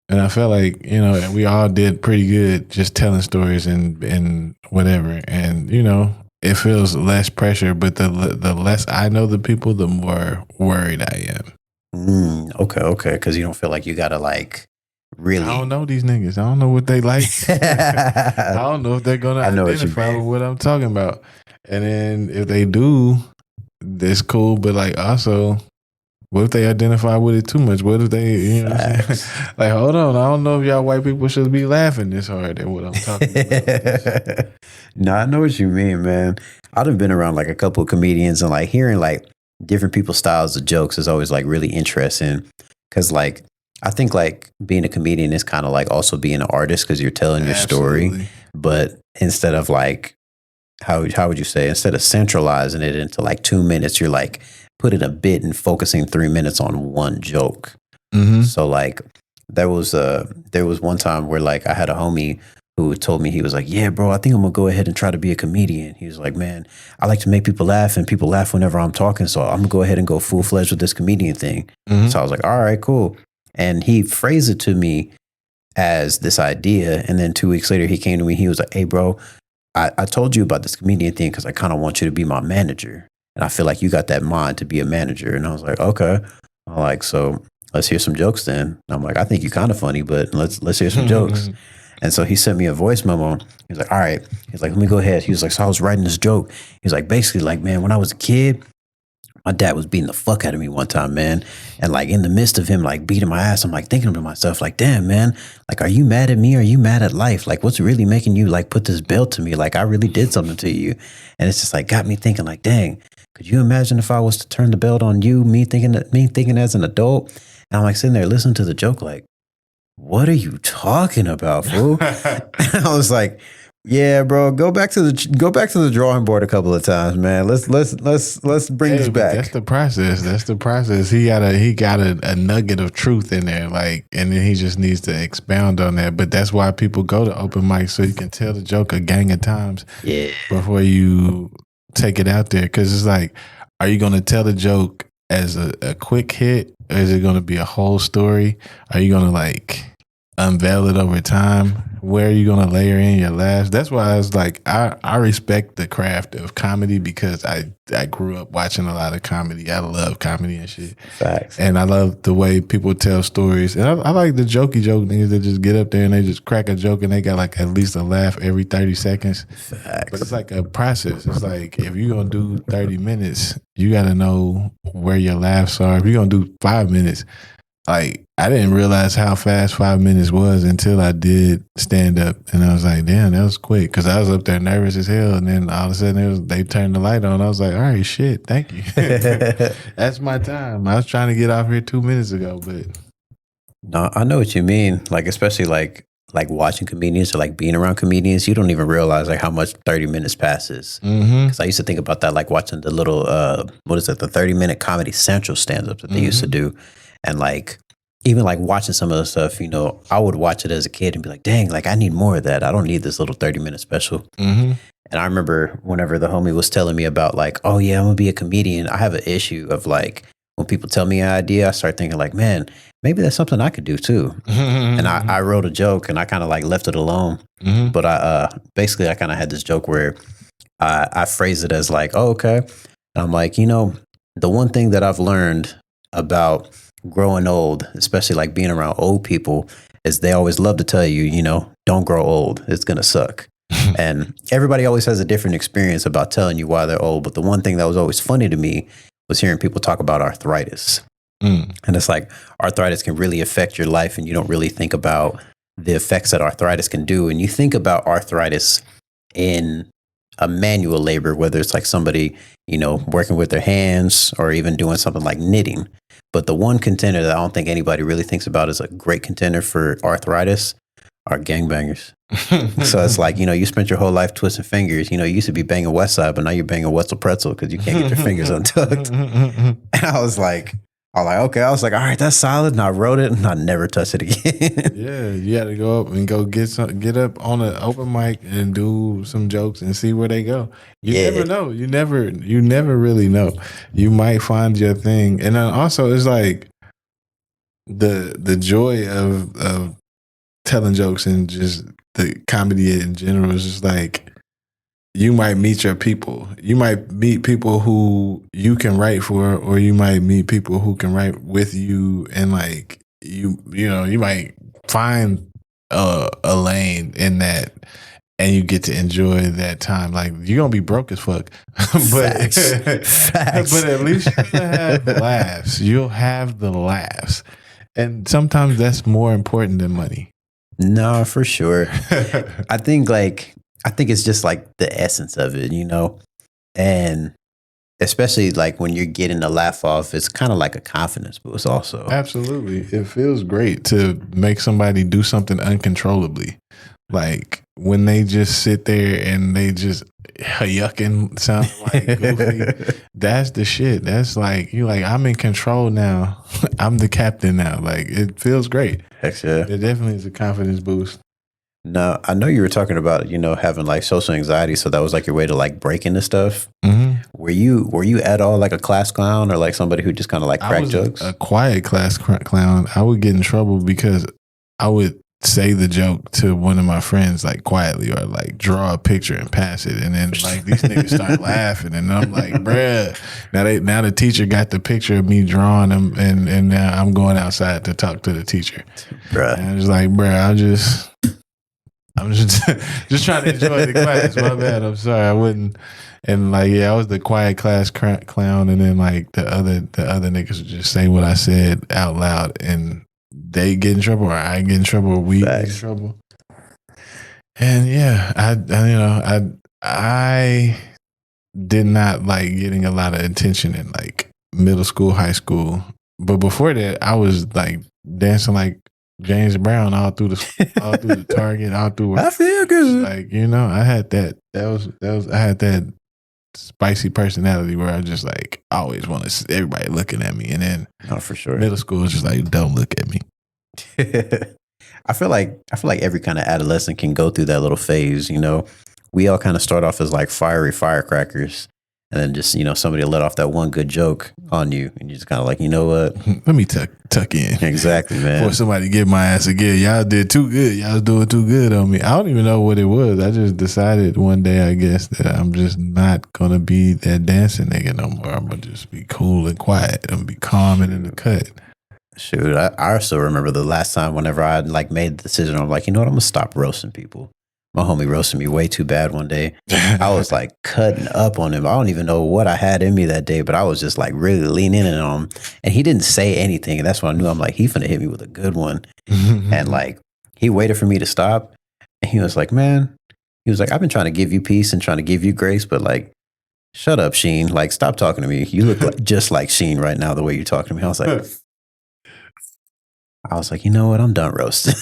and I felt like, you know, and we all did pretty good just telling stories and whatever, and you know, it feels less pressure, but the less I know the people, the more worried I am. Okay, because you don't feel like you gotta like really. I don't know these niggas. I don't know what they like. I don't know if they're gonna identify with what I'm talking about, and then if they do, that's cool, but like also, what if they identify with it too much? What if they, you know what I'm saying? Like, hold on, I don't know if y'all white people should be laughing this hard at what I'm talking about. No, I know what you mean, man. I've been around like a couple of comedians, and like hearing like different people's styles of jokes is always like really interesting, because like I think like being a comedian is kind of like also being an artist, because you're telling your story, but instead of like, how would you say, instead of centralizing it into like 2 minutes, you're like putting a bit and focusing 3 minutes on one joke. Mm-hmm. So like there was one time where like I had a homie who told me, he was like, "Yeah, bro, I think I'm gonna go ahead and try to be a comedian." He was like, "Man, I like to make people laugh, and people laugh whenever I'm talking, so I'm gonna go ahead and go full-fledged with this comedian thing." Mm-hmm. So I was like, "All right, cool." And he phrased it to me as this idea, and then 2 weeks later he came to me, he was like, "Hey, bro, I told you about this comedian thing because I kind of want you to be my manager. And I feel like you got that mind to be a manager." And I was like, "Okay." I'm like, "So let's hear some jokes then." And I'm like, "I think you're kind of funny, but let's hear some jokes." And so he sent me a voice memo. He was like, "All right." He's like, "Let me go ahead." He was like, "So I was writing this joke." He was like, "Basically, like, man, when I was a kid, my dad was beating the fuck out of me one time, man. And like in the midst of him like beating my ass, I'm like thinking to myself, like, damn, man, like, are you mad at me? Are you mad at life? Like, what's really making you like put this belt to me? Like, I really did something to you." And it's just like got me thinking, like, dang, could you imagine if I was to turn the belt on you, me thinking as an adult? And I'm like sitting there listening to the joke, like, what are you talking about, fool? And I was like, Yeah, bro. Go back to the drawing board a couple of times, man. Let's bring this But back. that's the process. That's the process. He got a nugget of truth in there, like, and then he just needs to expound on that. But that's why people go to open mic, so you can tell the joke a gang of times before you take it out there. Because it's like, are you going to tell the joke as a quick hit, or is it going to be a whole story? Are you going to like unveil it over time? Where are you going to layer in your laughs? That's why I was like, I respect the craft of comedy, because I grew up watching a lot of comedy. I love comedy and shit. Facts. And I love the way people tell stories. And I like the jokey joke niggas that just get up there and they just crack a joke and they got like at least a laugh every 30 seconds. Facts. But it's like a process. It's like, if you're going to do 30 minutes, you got to know where your laughs are. If you're going to do 5 minutes, like, I didn't realize how fast 5 minutes was until I did stand up, and I was like, "Damn, that was quick." Because I was up there nervous as hell, and then all of a sudden they turned the light on. I was like, "All right, shit, thank you." That's my time. I was trying to get off here 2 minutes ago, but No, I know what you mean. Like, especially like watching comedians or like being around comedians, you don't even realize like how much 30 minutes passes. Because I used to think about that, like watching the little the 30-minute Comedy Central stand-up that they used to do. And like, even like watching some of the stuff, I would watch it as a kid and be like, dang, like I need more of that. I don't need this little 30-minute special. And I remember whenever the homie was telling me about like, oh yeah, I'm gonna be a comedian. I have an issue of like, when people tell me an idea, I start thinking like, man, maybe that's something I could do too. And I wrote a joke and I kind of like left it alone. But I basically kind of had this joke where I phrased it as like, oh, okay. And I'm like, the one thing that I've learned about growing old, especially like being around old people, is they always love to tell you, don't grow old. It's going to suck. And everybody always has a different experience about telling you why they're old. But the one thing that was always funny to me was hearing people talk about arthritis. And it's like, arthritis can really affect your life, and you don't really think about the effects that arthritis can do. And you think about arthritis in a manual labor, whether it's like somebody, working with their hands or even doing something like knitting. But the one contender that I don't think anybody really thinks about as a great contender for arthritis are gangbangers. So it's like, you spent your whole life twisting fingers. You used to be banging West Side, but now you're banging Wetzel Pretzel because you can't get your fingers untucked. And I was like, okay. I was like, all right, that's solid. And I wrote it and I never touched it again. yeah, you got to go up and go get up on an open mic and do some jokes and see where they go. You never know. You never really know. You might find your thing. And then also it's like the joy of telling jokes and just the comedy in general is just like, you might meet your people. You might meet people who you can write for, or you might meet people who can write with you, and like you might find a lane in that, and you get to enjoy that time. Like, you're gonna be broke as fuck, but Facts. but at least you'll have laughs. You'll have the laughs, and sometimes that's more important than money. No, for sure. I think it's just like the essence of it, and especially like when you're getting a laugh off, it's kind of like a confidence boost also. Absolutely. It feels great to make somebody do something uncontrollably. Like when they just sit there and they just yucking, sound like goofy. That's the shit. That's like, you're like, I'm in control now. I'm the captain now. Like, it feels great. Heck yeah. It definitely is a confidence boost. Now, I know you were talking about, having like social anxiety. So that was like your way to like break into stuff. Were you at all like a class clown, or like somebody who just kind of like crack jokes? A quiet class clown. I would get in trouble because I would say the joke to one of my friends like quietly, or like draw a picture and pass it, and then like these niggas start laughing, and I'm like, bruh. Now the teacher got the picture of me drawing them, and now I'm going outside to talk to the teacher. Bruh. And I was like, bruh, I'm just trying to enjoy the class. My bad. I'm sorry. I wouldn't. And like, yeah, I was the quiet class clown, and then like the other niggas would just say what I said out loud, and they get in trouble, or I get in trouble, or we get in trouble. And yeah, I did not like getting a lot of attention in like middle school, high school. But before that, I was like dancing like James Brown all through the Target, all through. I feel good. Like, I had that. I had that spicy personality where I just like always want to see everybody looking at me, and then for sure. Middle school is just like, don't look at me. I feel like every kind of adolescent can go through that little phase. We all kind of start off as like fiery firecrackers, and then just somebody let off that one good joke on you, and you just kind of like, you know what? Let me tuck in. Exactly, man. Before somebody get my ass again, y'all did too good. Y'all was doing too good on me. I don't even know what it was. I just decided one day, I guess, that I'm just not gonna be that dancing nigga no more. I'm gonna just be cool and quiet. I'm gonna be calm and in the cut. Shoot, I also remember the last time whenever I like made the decision, I'm like, you know what? I'm gonna stop roasting people. My homie roasted me way too bad one day. I was like cutting up on him. I don't even know what I had in me that day, but I was just like really leaning in on him. And he didn't say anything. And that's when I knew, I'm like, he finna hit me with a good one. And like, he waited for me to stop. And he was like, man, I've been trying to give you peace and trying to give you grace, but like, shut up, Sheen. Like, stop talking to me. You look like, just like Sheen right now, the way you're talking to me. I was like, you know what? I'm done roasting.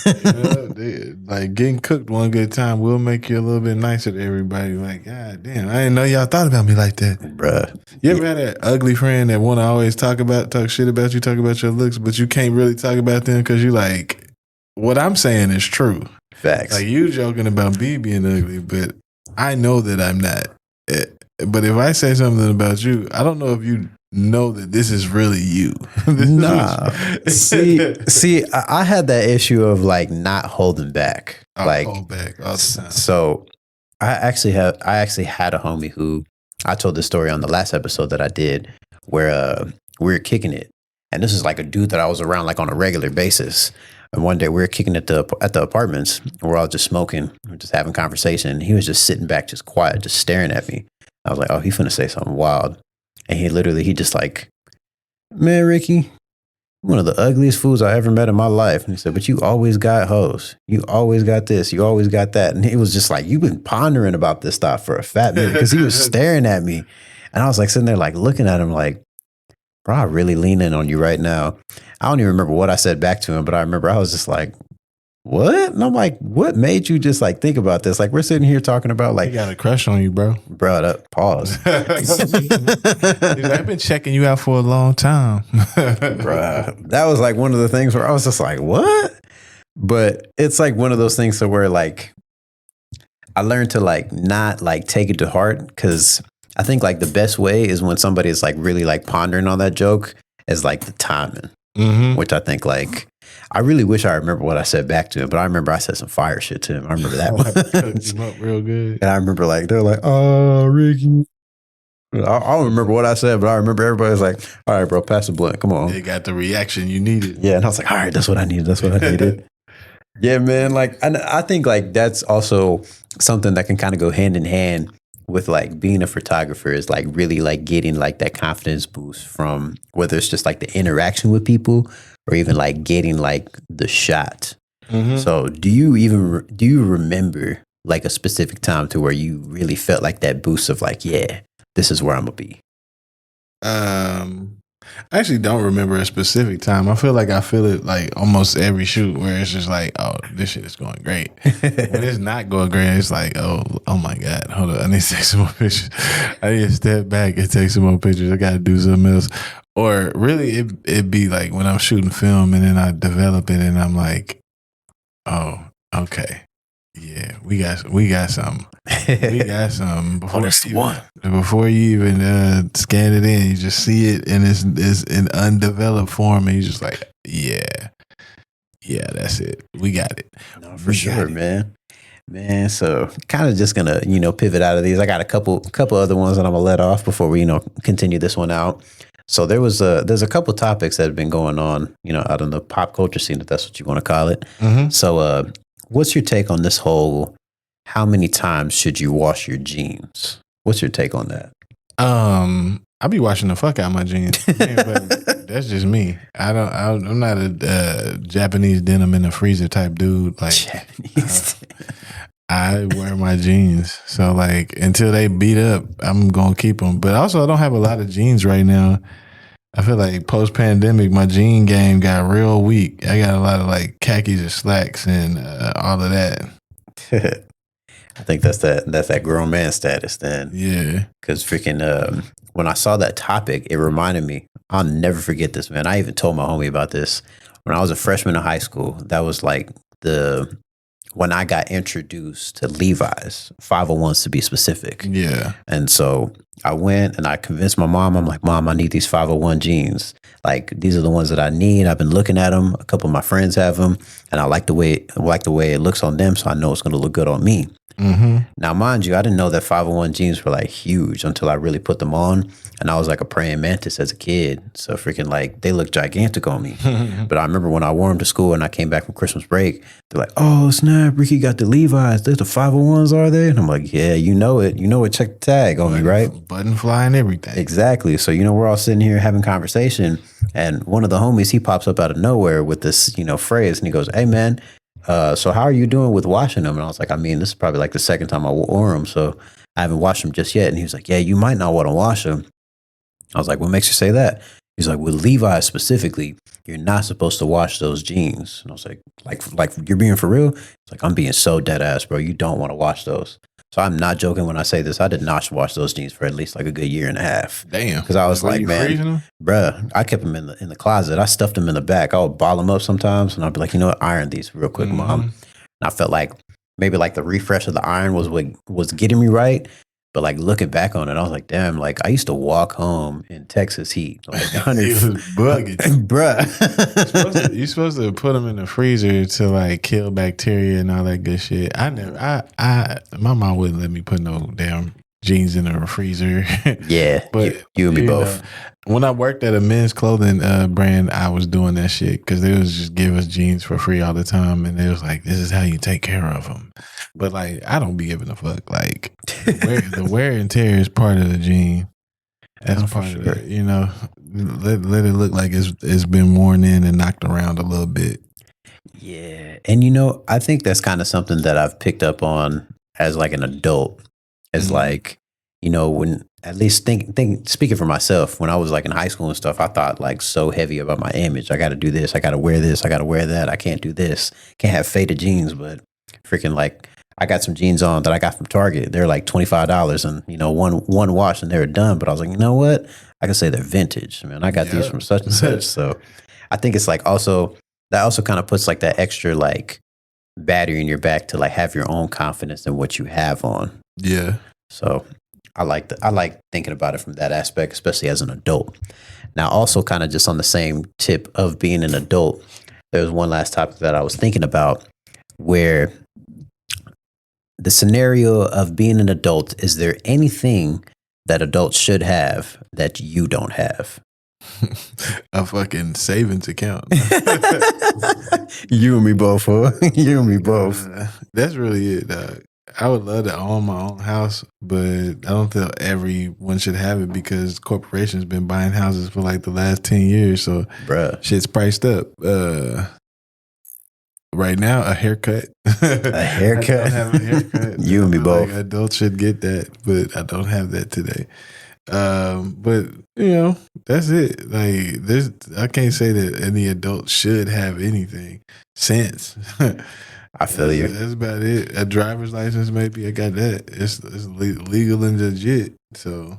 Like getting cooked one good time will make you a little bit nicer to everybody. Like, God damn, I didn't know y'all thought about me like that. Bruh. You ever had that ugly friend that want to always talk shit about you, talk about your looks, but you can't really talk about them because you like, what I'm saying is true. Facts. Like you joking about me being ugly, but I know that I'm not. But if I say something about you, I don't know if you know that this is really you. Nah. See, I had that issue of like not holding back. Hold back all the time. So I actually had a homie who I told this story on the last episode that I did where we were kicking it. And this is like a dude that I was around like on a regular basis. And one day we were kicking at the apartments. We're all just smoking, we're just having conversation. And he was just sitting back, just quiet, just staring at me. I was like, oh, he finna say something wild. And he just like, man, Ricky, one of the ugliest fools I ever met in my life. And he said, but you always got hoes. You always got this. You always got that. And he was just like, you've been pondering about this stuff for a fat minute, because he was staring at me. And I was like sitting there like looking at him like, bro, I really lean in on you right now. I don't even remember what I said back to him, but I remember I was just like, what? And I'm like, what made you just like think about this? Like, we're sitting here talking about like, he got a crush on you, bro. Bro, pause. I've been checking you out for a long time. Bruh, that was like one of the things where I was just like, what? But it's like one of those things to where like I learned to like not like take it to heart, because I think like the best way is when somebody is like really like pondering on that joke is like the timing, which I think like, I really wish I remember what I said back to him, but I remember I said some fire shit to him. I remember that one. Cooked him up real good. And I remember like, they're like, oh, Ricky. I don't remember what I said, but I remember everybody was like, all right, bro, pass the blunt. Come on. They got the reaction you needed. Yeah. And I was like, all right, that's what I needed. That's what I needed. Yeah, man. Like, I think like that's also something that can kind of go hand in hand with like being a photographer, is like really like getting like that confidence boost from whether it's just like the interaction with people or even like getting like the shot. So do you remember like a specific time to where you really felt like that boost of like, yeah, this is where I'm gonna be? I actually don't remember a specific time. I feel like I feel it like almost every shoot where it's just like, oh, this shit is going great. When it's not going great, it's like, oh my God, hold on, I need to take some more pictures. I need to step back and take some more pictures. I got to do something else. Or really, it'd be like when I'm shooting film and then I develop it and I'm like, oh, okay. Yeah, we got something. We got something. Before you even scan it in, you just see it and it's in undeveloped form, and you just like, yeah, that's it. We got it. No, for sure, man. So kind of just gonna pivot out of these. I got a couple other ones that I'm gonna let off before we continue this one out. So there's a couple topics that have been going on out in the pop culture scene, if that's what you want to call it. So what's your take on this whole, how many times should you wash your jeans? What's your take on that? I be washing the fuck out of my jeans. But that's just me. I'm not a Japanese denim in the freezer type dude. Like Japanese. I wear my jeans. So like until they beat up, I'm going to keep them. But also I don't have a lot of jeans right now. I feel like post pandemic, my jean game got real weak. I got a lot of like khakis and slacks and all of that. I think that's that grown man status then. Yeah. Because freaking when I saw that topic, it reminded me. I'll never forget this, man. I even told my homie about this when I was a freshman in high school. That was like when I got introduced to Levi's 501s to be specific. Yeah. And so I went and I convinced my mom. I'm like, Mom, I need these 501 jeans. Like these are the ones that I need. I've been looking at them. A couple of my friends have them, and I like the way it looks on them. So I know it's going to look good on me. Mm-hmm. Now, mind you, I didn't know that 501 jeans were like huge until I really put them on. And I was like a praying mantis as a kid. So freaking like they look gigantic on me. But I remember when I wore them to school and I came back from Christmas break, they're like, oh, snap, Ricky got the Levi's. There's the 501s, are they? And I'm like, yeah, you know it. You know it. Check the tag on me, right? Button fly and everything. Exactly. So, we're all sitting here having conversation. And one of the homies, he pops up out of nowhere with this, phrase. And he goes, hey, man, so how are you doing with washing them? And I was like, this is probably like the second time I wore them. So I haven't washed them just yet. And he was like, yeah, you might not want to wash them. I was like, what makes you say that? He's like, with Levi's specifically, you're not supposed to wash those jeans. And I was like you're being for real? He's like, I'm being so dead ass, bro. You don't want to wash those. So I'm not joking when I say this. I did not wash those jeans for at least like a good year and a half. Damn. Because I was like, man, bruh, I kept them in the closet. I stuffed them in the back. I would ball them up sometimes. And I'd be like, you know what? Iron these real quick, Mom. And I felt like maybe like the refresh of the iron was what was getting me right. But like looking back on it, I was like, damn, like I used to walk home in Texas heat. Like 100 bruh. You're supposed to put them in the freezer to like kill bacteria and all that good shit. My mom wouldn't let me put no damn jeans in the freezer. Yeah, but you and me both. When I worked at a men's clothing brand, I was doing that shit because they was just give us jeans for free all the time, and they was like, "This is how you take care of them." But like, I don't be giving a fuck. Like, the wear and tear is part of the jean. That's part of it. Let it look like it's been worn in and knocked around a little bit. Yeah, and I think that's kind of something that I've picked up on as like an adult. As like, when at least think speaking for myself, when I was like in high school and stuff, I thought like so heavy about my image. I got to do this. I got to wear this. I got to wear that. I can't do this. Can't have faded jeans, but freaking like I got some jeans on that I got from Target. They're like $25 and, one wash and they're done. But I was like, you know what? I can say they're vintage. Man, I got these from such and such. So I think it's like that also kind of puts like that extra like battery in your back to like have your own confidence in what you have on. Yeah. So I like thinking about it from that aspect, especially as an adult. Now, also kind of just on the same tip of being an adult, there's one last topic that I was thinking about where the scenario of being an adult, is there anything that adults should have that you don't have? A fucking savings account. You and me both, huh? You and me both. That's really it, dog. I would love to own my own house, but I don't think everyone should have it because corporations been buying houses for like the last 10 years. So bruh, shit's priced up. Right now, a haircut. A haircut? I don't have a haircut. You and me both. Like adults should get that, but I don't have that today. But that's it. Like I can't say that any adult should have anything. Sense. I feel you. That's about it. A driver's license, maybe I got that. It's legal and legit. So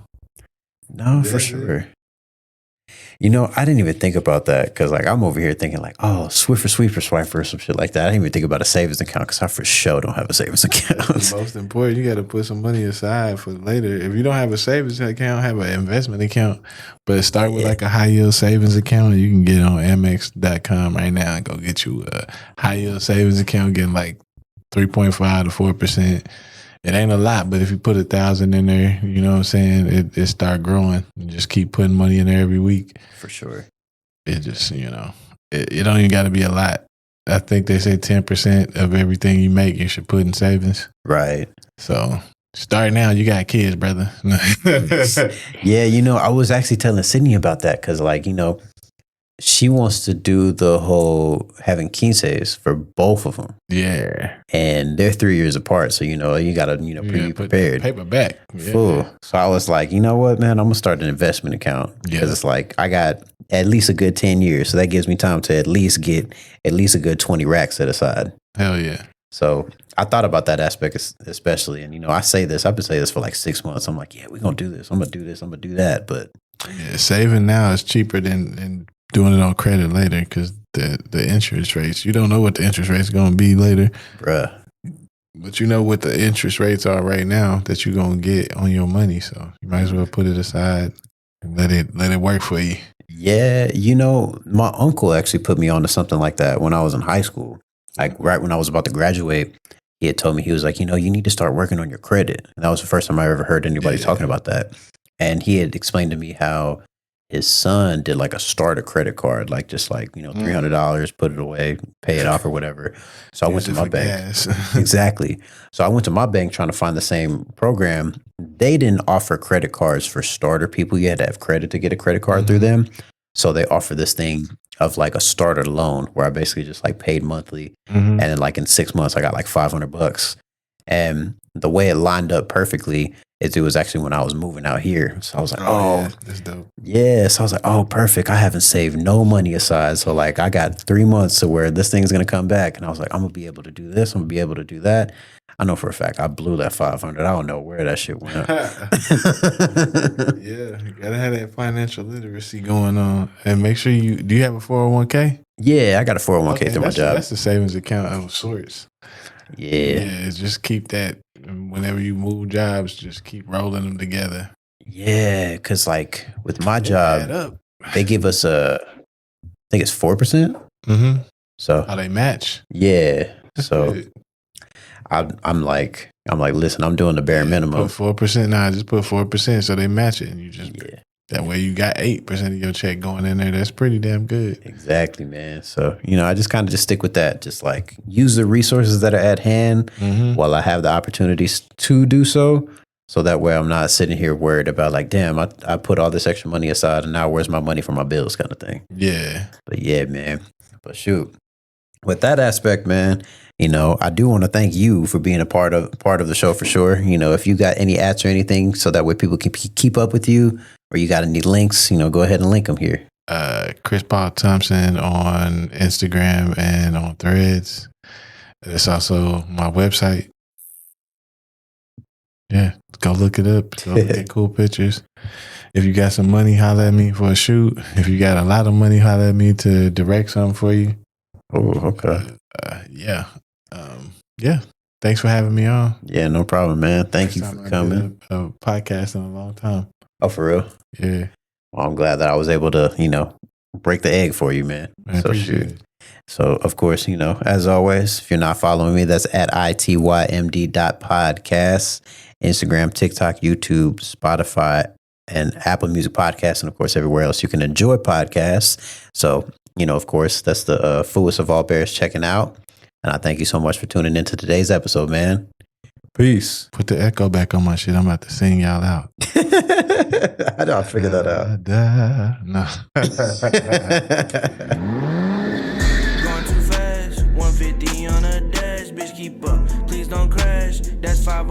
no, for sure. I didn't even think about that because like I'm over here thinking like, oh, Swiffer, Sweeper, Swiper, some shit like that. I didn't even think about a savings account because I for sure don't have a savings account. That's the most important. You got to put some money aside for later. If you don't have a savings account, have an investment account. But start with like a high yield savings account. You can get on Amex.com right now and go get you a high yield savings account, getting like 3.5 to 4%. It ain't a lot, but if you put 1,000 in there, you know what I'm saying, it start growing. You just keep putting money in there every week. For sure. It just, it don't even got to be a lot. I think they say 10% of everything you make, you should put in savings. Right. So start now. You got kids, brother. Yeah, I was actually telling Sydney about that because like, she wants to do the whole having quinces for both of them. Yeah. And they're 3 years apart. So, you got to, You be gotta put prepared. the paper back. Yeah. Full. So I was like, you know what, man, I'm going to start an investment account. Because Yeah. it's like, I got at least a good 10 years. So that gives me time to at least get at least a good 20 racks set aside. Hell yeah. So I thought about that aspect especially. And, I've been saying this for like 6 months. I'm like, yeah, we're going to do this. I'm going to do this. I'm going to do that. But Yeah, saving now is cheaper than doing it on credit later because the interest rates, you don't know what the interest rates are going to be later. bruh. But you know what the interest rates are right now that you're going to get on your money. So you might as well put it aside and let it work for you. Yeah, my uncle actually put me onto something like that when I was in high school. Like right when I was about to graduate, he had told me, he was like, you need to start working on your credit. And that was the first time I ever heard anybody talking about that. And he had explained to me how his son did like a starter credit card, like just like, $300, put it away, pay it off or whatever. So I went to my bank. Exactly. So I went to my bank trying to find the same program. They didn't offer credit cards for starter people. You had to have credit to get a credit card through them. So they offer this thing of like a starter loan where I basically just like paid monthly. And then like in 6 months, I got like $500. And the way it lined up perfectly is it was actually when I was moving out here. So I was like, yeah, that's dope. Yeah. So I was like, oh, perfect. I haven't saved no money aside. So like I got 3 months to where this thing's going to come back. And I was like, I'm going to be able to do this. I'm going to be able to do that. I know for a fact I blew that 500. I don't know where that shit went. Yeah, you gotta have that financial literacy going on. And make sure do you have a 401k? Yeah, I got a 401k through my job. That's the savings account of sorts. Yeah, just keep that. Whenever you move jobs, just keep rolling them together. Yeah, because like with my job, they give us I think it's 4%. Mm-hmm. So how they match? Yeah. That's so good. I'm like, listen, I'm doing the bare minimum. Put 4%. Nah, just put 4% so they match it, and you just that way you got 8% of your check going in there. That's pretty damn good. Exactly, man. So I just kind of just stick with that. Just like use the resources that are at hand while I have the opportunities to do so. So that way I'm not sitting here worried about like, damn, I put all this extra money aside and now where's my money for my bills kind of thing. Yeah. But yeah, man. But shoot, with that aspect, man, I do want to thank you for being a part of the show for sure. If you got any ads or anything so that way people can keep up with you or you got any links, go ahead and link them here. Chris Paul Thompson on Instagram and on Threads. It's also my website. Yeah, go look it up. Go look at cool pictures. If you got some money, holler at me for a shoot. If you got a lot of money, holler at me to direct something for you. Oh, okay. Yeah. Yeah. Thanks for having me on. Yeah, no problem, man. Thank you for coming. A podcast in a long time. Oh, for real? Yeah. Well, I'm glad that I was able to, break the egg for you, man. So shoot. So, of course, as always, if you're not following me, that's at itymd.podcast, Instagram, TikTok, YouTube, Spotify, and Apple Music Podcasts, and, of course, everywhere else you can enjoy podcasts. So, of course, that's the Foolish of All Bears checking out. And I thank you so much for tuning into today's episode, man. Peace. Put the echo back on my shit. I'm about to sing y'all out. How do I figure that out? No. Going too fast, 150 on a dash, bitch keep up. Please don't crash, that's 50